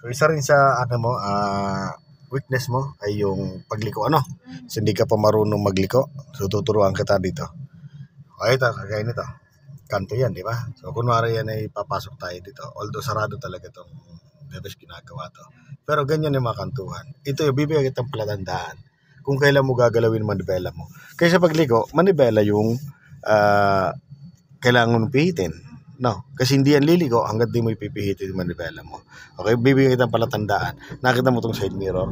So isa rin sa weakness mo ay yung pagliko, So hindi ka pa marunong magliko. So tuturuan kita dito. Okay, ito, kagaya nito. Kanto yan, di ba? So kunwari yan ay papasok tayo dito. Although sarado talaga itong debes ginagawa to. Pero ganyan yung mga kantuhan. Ito yung bibigyan kitang palatandaan kung kailan mo gagalawin manibela mo. Kaysa pagliko, manibela yung kailangan mong pihitin. No, kasi hindi yan liligo hanggat di mo ipipihitin yung manibela mo. Okay, bibigyan kitang palatandaan. Nakita mo tong side mirror?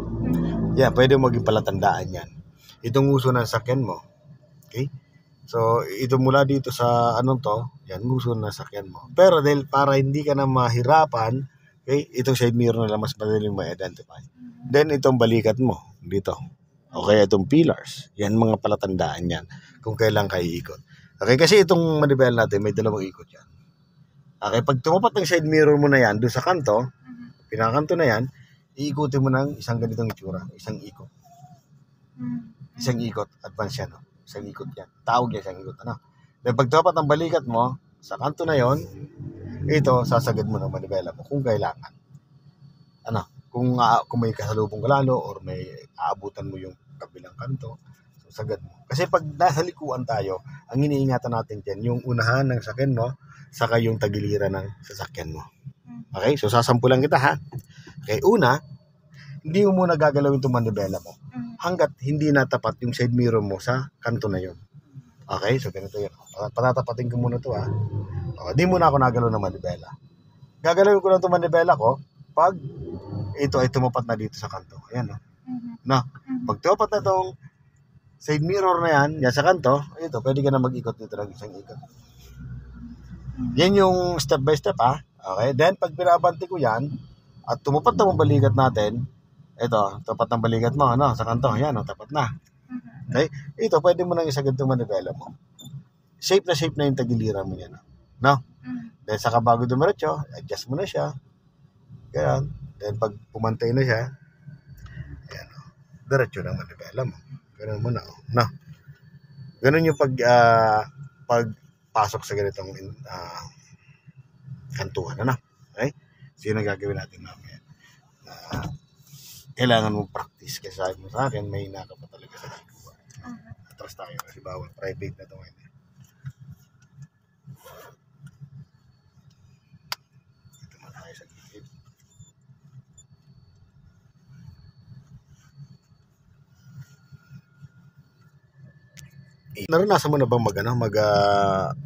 Yan, pwede mo maging palatandaan yan. Itong uso ng sakyan mo. Okay? So, ito mula dito sa yan, uso ng sakyan mo. Pero dahil para hindi ka na mahirapan, okay, itong side mirror na lang mas madaling ma-identify. Then, itong balikat mo dito. Okay, itong pillars. Yan, mga palatandaan yan kung kailan ka iikot. Okay, kasi itong manibela natin, may dalawang ikot yan. Okay, pag tumapat ng side mirror mo na yan, doon sa kanto, pinakanto na yan, iikutin mo ng isang ganitong itsura, isang ikot. Isang ikot, advance yan, isang ikot yan. Tawag yan, isang ikot, Then pag tumapat ng balikat mo, sa kanto na yon, ito, sasagad mo ng manibela mo kung kailangan. Kung may kasalubong ka lalo or may aabutan mo yung kabilang kanto, so sagad mo. Kasi pag nasa likuan tayo, ang iniingatan natin dyan, yung unahan ng sakyan mo, saka yung tagiliran ng sasakyan mo. Okay? So, sasampulan kita, ha? Okay, una, hindi mo muna gagalawin itong manibela mo hanggat hindi natapat yung side mirror mo sa kanto na yun. Okay? So, ganito yun. Patatapatin ko muna ito, ha? Di muna ako nagalaw ng manibela. Gagalawin ko lang itong manibela ko pag ito ay tumapat na dito sa kanto. Ayan, pag tumapat na itong side mirror na yan sa kanto, ito, pwede ka na mag-ikot dito ng isang ikot. Yan yung step by step, Okay, then pag pinabanti ko yan at tumapat na ang balikat natin, ito, tapat ng balikat mo, sa kanto, yan, tapat na. Okay, ito, pwede mo nang isagad itong manibela mo. Shape na yung tagiliran mo yan, Then saka bago dumiretso, adjust mo na siya. Ganyan. Then pag pumantay na siya, ayan, diretso ng manibela mo. Ganun mo na, Ganun yung pagpasok sa ganitong kantuhan, Okay? So yun ang gagawin natin mamaya. Kailangan mo practice kasi sabi mo sa akin, may hinaka pa talaga sa kantuhan. Atras tayo kasi bawal. Private na ito ngayon. Dito na tayo sa gilid. Naranasan mo na bang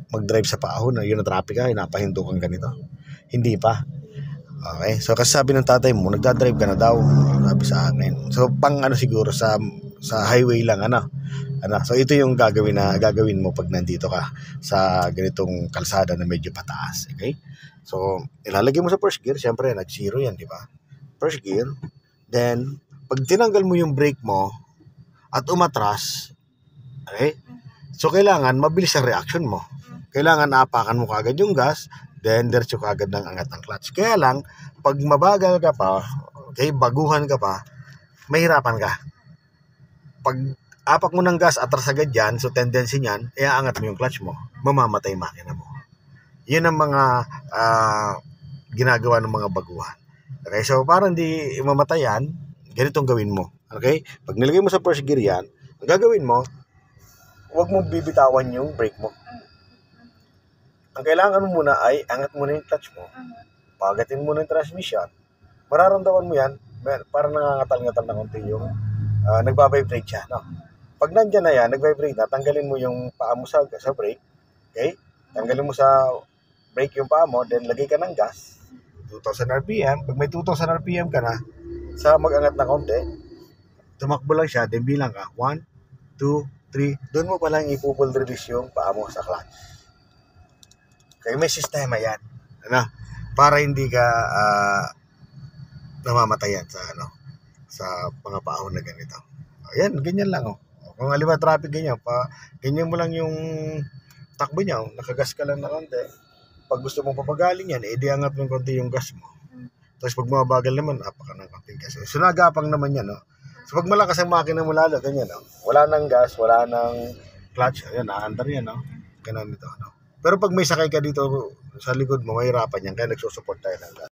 mag-drive sa paahon na yun na traffic ka, napahindukan ka nito? Hindi pa. Okay, so kasi sabi ng tatay mo, nagdadrive ka na daw, sabi sa amin. So pang siguro sa highway lang, So ito yung gagawin mo pag nandito ka sa ganitong kalsada na medyo pataas, okay? So ilalagay mo sa first gear, syempre nag-zero yan, di ba? First gear, then pag tinanggal mo yung brake mo at umatras, okay? So, kailangan mabilis ang reaction mo. Kailangan apakan mo kaagad yung gas, then diretso kaagad ng angat ng clutch. Kaya lang, pag mabagal ka pa, okay, baguhan ka pa, mahirapan ka. Pag apak mo ng gas, atras agad yan, so tendency niyan, iaangat mo yung clutch mo, mamamatay yung makina mo. Yun ang mga ginagawa ng mga baguhan. Okay, so para hindi mamatay yan, ganitong gawin mo. Okay? Pag nilagay mo sa first gear yan, ang gagawin mo, huwag mong bibitawan yung brake mo. Ang kailangan mo muna ay angat mo na yung clutch mo. Pagatin mo na yung transmission. Mararamdaman mo yan, parang nangangatal-ngatal na konti yung nagbabibrate siya. Pag nandyan na yan, nagvibrate na, tanggalin mo yung paa mo sa brake. Okay? Tanggalin mo sa brake yung paa mo, then lagay ka ng gas. 2,000 RPM. Pag may 2,000 RPM ka na, sa mag-angat na konti, tumakbo lang siya, then bilang ka. 1, 2, 3, doon mo palang ipupull release yung paa mo sa clutch. Okay, may sistema yan. Para hindi ka namamatayan sa mga paahon na ganito. Ayan, ganyan lang. Kung halimbawa traffic ganyan mo lang yung takbo niya, nakagas ka lang na konti. Pag gusto mong papagaling yan, edi angat mo konti yung gas mo. Tapos pag mabagal naman, apaka ng konting gas. So nagapang naman yan, So pag malakas ang makina mo lalo, ganyan, wala nang gas, wala nang clutch, ayan, naandar yan, ganun ito, Pero pag may sakay ka dito sa likod mo, mahirapan yan, kaya nagsusupport tayo ng gas.